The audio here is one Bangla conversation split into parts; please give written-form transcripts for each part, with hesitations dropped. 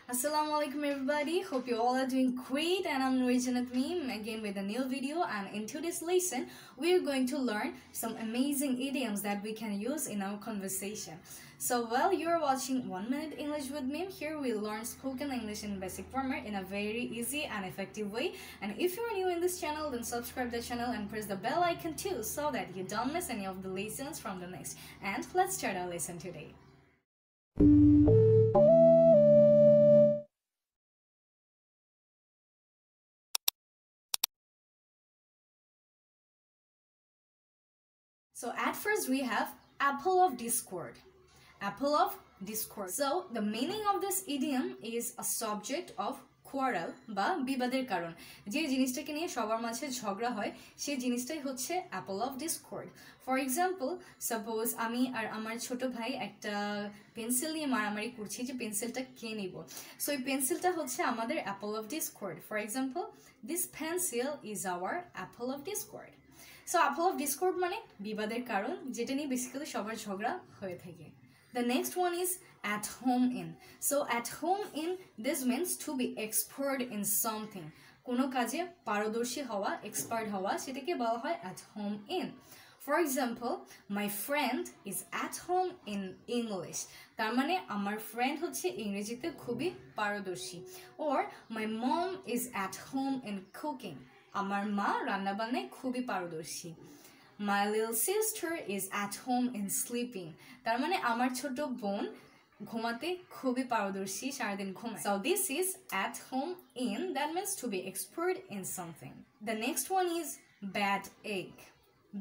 Assalamu alaikum everybody, hope you all are doing great, and I'm Nurijanat Meme again with a new video. And in today's lesson we are going to learn some amazing idioms that we can use in our conversation. So while you're watching 1 Minute English with me, here we learn spoken English in basic grammar in a very easy and effective way. And if you're new in this channel, then subscribe the channel and press the bell icon too, so that you don't miss any of the lessons from the next. And let's start our lesson today. So at first we have apple of discord. Apple of discord. So the meaning of this idiom is a subject of quarrel বা বিবাদের কারণ। যে জিনিসটাকে নিয়ে সবার মাঝে ঝগড়া হয় সেই জিনিসটাই হচ্ছে apple of discord. For example, suppose আমি আর আমার ছোট ভাই একটা পেন্সিল নিয়ে মারামারি করছি যে পেন্সিলটা কে নিব। সো এই পেন্সিলটা হচ্ছে আমাদের apple of discord. For example, this pencil is our apple of discord. So apple of discord মানে বিবাদের কারণ, যেটা নিয়ে বেসিক্যালি সবার ঝগড়া হয়ে থাকে। The next one is at home in. So at home in, this means to be expert in something. কোনো কাজে পারদর্শী হওয়া, এক্সপার্ট হওয়া, সেটাকে বলা হয় at home in. For example, my friend is at home in English. তার মানে আমার ফ্রেন্ড হচ্ছে ইংরেজিতে খুবই পারদর্শী। Or my mom is at home in cooking. আমার মা রান্না বান্নায় খুবই পারদর্শী। My little sister is at home in sleeping. তার মানে আমার ছোট বোন ঘুমাতে খুবই পারদর্শী, সারাদিন ঘুমায়। So this is at home in, that means to be expert in something. The next one is bad egg.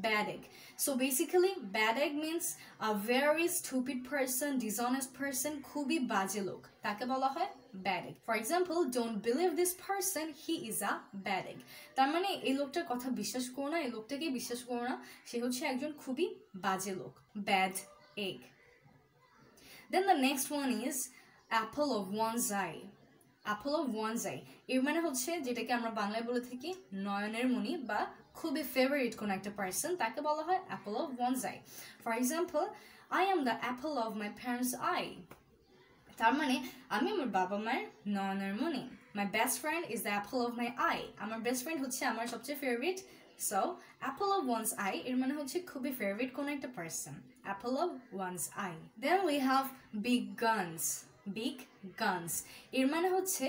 Bad egg. So basically bad egg means a very stupid person, dishonest person, খুবই বাজে লোক, তাকে বলা হয় bad egg. For example, don't believe this person, he is a bad egg. তার মানে এই লোকটার কথা বিশ্বাস করো না, এই লোকটাকে বিশ্বাস করো না, সে হচ্ছে একজন খুবই বাজে লোক, bad egg. Then the next one is apple of one's eye. Apple of one's eye এর মানে হচ্ছে যেটাকে আমরা বাংলায় বলে থাকি নয়নের মণি বা খুবই ফেভারিট কোন একটা পারসন, তাকে বলা হয় apple of one's eye. For example, I am the apple of my parents' eye. তার মানে আমি আমার বাবা মায়ের নয়নের মণি। My best friend is the apple of my eye. আমার বেস্ট ফ্রেন্ড হচ্ছে আমার সবচেয়ে favourite. So apple of one's eye এর মানে হচ্ছে খুবই ফেভারিট কোন একটা person, apple of one's eye. Then we have big guns. Big guns এর মানে হচ্ছে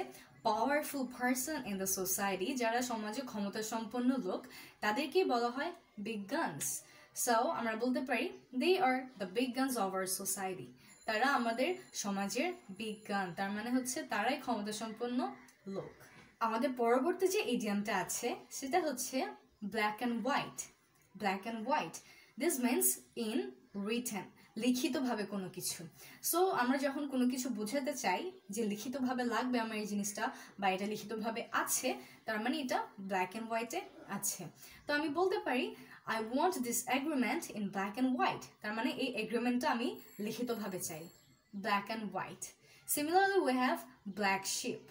powerful person in the society, যারা সমাজে ক্ষমতা সম্পন্ন লোক, তাদেরকেই বলা হয় বিগ গানস। সো আমরা বলতে পারি they are the big guns of our society. তারা আমাদের সমাজের বিগ গান, তার মানে হচ্ছে তারাই ক্ষমতা সম্পন্ন লোক। আমাদের পরবর্তী যে ইডিয়ামটা আছে সেটা হচ্ছে black and white. Black and white, this means in written, লিখিতভাবে কোনো কিছু। সো আমরা যখন কোনো কিছু বোঝাতে চাই যে লিখিতভাবে লাগবে আমার এই জিনিসটা বা এটা লিখিতভাবে আছে, তার মানে এটা ব্ল্যাক অ্যান্ড হোয়াইটে আছে। তো আমি বলতে পারি I want this agreement in black and white. তার মানে এই এগ্রিমেন্টটা আমি লিখিতভাবে চাই, black and white. Similarly, we have black sheep.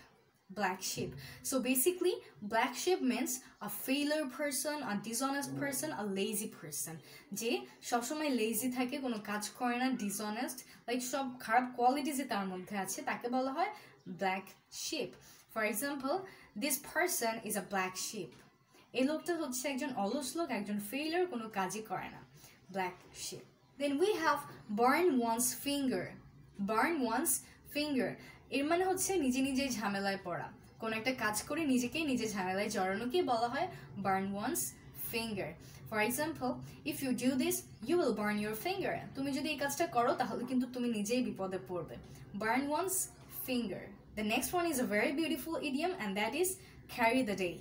Black sheep. So basically, black sheep means a failure person, a dishonest person, a lazy person. যে সবসময় lazy থাকে, কোনো কাজ করে না, dishonest, like সব খারাপ কোয়ালিটি যে তার মধ্যে আছে, তাকে বলা হয় black sheep. For example, this person is a black sheep. এই লোকটা হচ্ছে একজন অলস লোক, একজন ফেইলার, কোনো কাজই করে না, black sheep. Then we have burn one's finger. Burn one's finger এর মানে হচ্ছে নিজে নিজেই ঝামেলায় পড়া, কোনো একটা কাজ করে নিজেকেই নিজে ঝামেলায় জড়ানোকেই বলা হয় burn one's finger. For example, if you do this you will burn your finger. তুমি যদি এই কাজটা করো তাহলে কিন্তু তুমি নিজেই বিপদে পড়বে, burn one's finger. The next one is a very beautiful idiom and that is carry the day.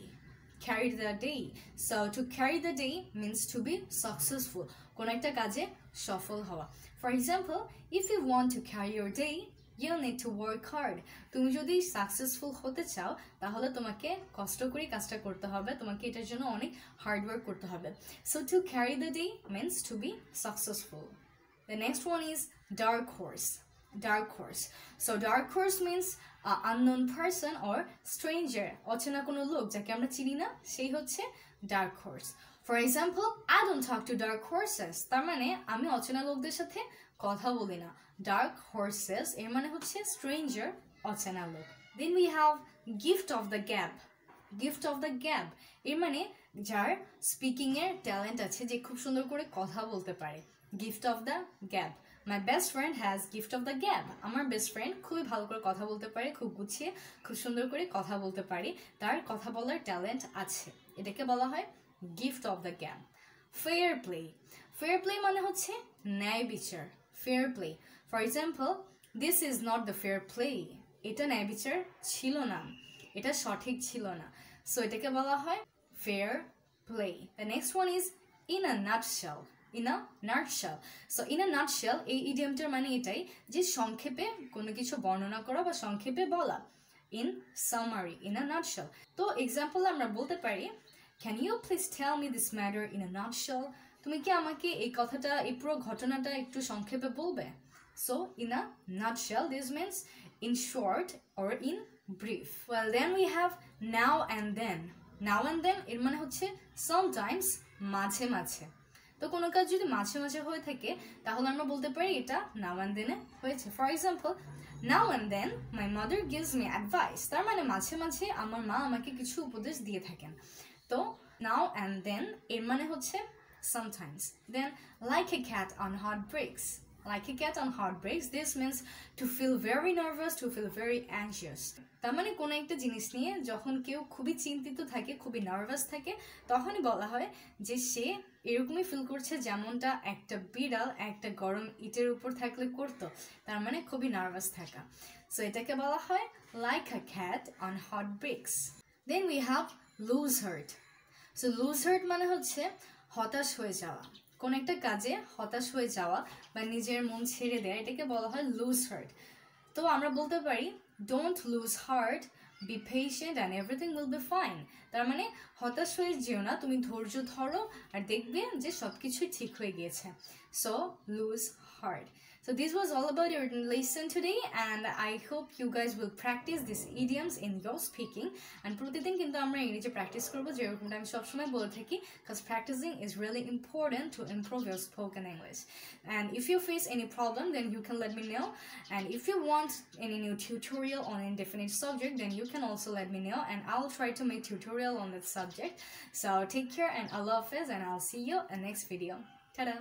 Carry the day. So to carry the day means to be successful, কোন একটা কাজে সফল হওয়া। For example, if you want to carry your day, you'll need to work hard. তুমি যদি সাকসেসফুল হতে চাও তাহলে তোমাকে কষ্ট করে কাজটা করতে হবে, তোমাকে এটার জন্য অনেক হার্ড ওয়ার্ক করতে হবে। So to carry the day means to be successful. The next one is dark horse. Dark horse. So dark horse means unknown person or stranger. অচেনা কোনো লোক যাকে আমরা চিনি না, সেই হচ্ছে dark horse. For example, I don't talk to dark horses. তার মানে আমি অচেনা লোকদের সাথে কথা বলি না। Dark horses এর মানে হচ্ছে stranger অচেনা লোক। Then we have gift of the gab. Gift of the gab এর মানে যার স্পিকিং এর ট্যালেন্ট আছে, যে খুব সুন্দর করে কথা বলতে পারে। Gift of the gab. My best friend has gift of the gab. আমার বেস্ট ফ্রেন্ড খুবই ভালো করে কথা বলতে পারে, খুব গুছিয়ে খুব সুন্দর করে কথা বলতে পারে, তার কথা বলার ট্যালেন্ট আছে, এটাকে বলা হয় gift of the gab. Fair play. Fair play মানে হচ্ছে ন্যায় বিচার। Fair play. For example, this is not the fair play. এটা ন্যায় বিচার ছিল না, এটা সঠিক ছিল না, সো এটাকে বলা হয় fair play. The next one is in a nutshell. In a nutshell. So in a nutshell এই ইডিয়মটার মানে এটাই যে সংক্ষেপে কোনো কিছু বর্ণনা করা বা সংক্ষেপে বলা। In summary, in a nutshell. তো এক্সাম্পল আমরা বলতে পারি, can you please tell me this matter in a nutshell? তুমি কি আমাকে এই কথাটা, এই পুরো ঘটনাটা একটু সংক্ষেপে বলবে? So in a nutshell, this means in short or in brief. Well, then we have now and then. Now and then এর মানে হচ্ছে sometimes, মাঝে মাঝে। তো কোনো কাজ যদি মাঝে মাঝে হয়ে থাকে তাহলে আমরা বলতে পারি এটা now and then এ হয়েছে। For example, now and then my mother gives me advice. তার মানে মাঝে মাঝে আমার মা আমাকে কিছু উপদেশ দিয়ে থাকেন। তো now and then এর মানে হচ্ছে sometimes. Then like a cat on heartbreaks. Like a cat on heartbreaks, this means to feel very nervous, to feel very anxious. তার মানে কোনো একটা জিনিস নিয়ে যখন কেউ খুবই চিন্তিত থাকে, খুবই নার্ভাস থাকে, তখনই বলা হয় যে সে এরকমই ফিল করছে যেমনটা একটা বিড়াল একটা গরম ইটের উপর থাকলে করতো, তার মানে খুবই নার্ভাস থাকা। সো এটাকে বলা হয় like a cat on heartbreaks. Then we have lose heart. So lose heart মানে হচ্ছে হতাশ হয়ে যাওয়া, কোন একটা কাজে হতাশ হয়ে যাওয়া বা নিজের মন ছেড়ে দেয়া, এটাকে বলা হয় lose heart. তো আমরা বলতে পারি don't lose heart, be patient and everything will be fine. তার মানে হতাশ হয়ে যেও না, তুমি ধৈর্য ধরো আর দেখবে যে সবকিছুই ঠিক হয়ে গিয়েছে। So lose heart. So this was all about your lesson today, and I hope you guys will practice these idioms in your speaking. And প্রতিদিন কিন্তু আমরা ইংরেজি প্র্যাকটিস করব, যেরকমটা আমি সবসময় বলে থাকি, because practicing is really important to improve your spoken English. And if you face any problem, then you can let me know. And if you want any new tutorial on a definite subject, then you can also let me know, and I'll try to make tutorial on that subject. So take care and Allah Hafiz, and I'll see you in next video. Ta-da!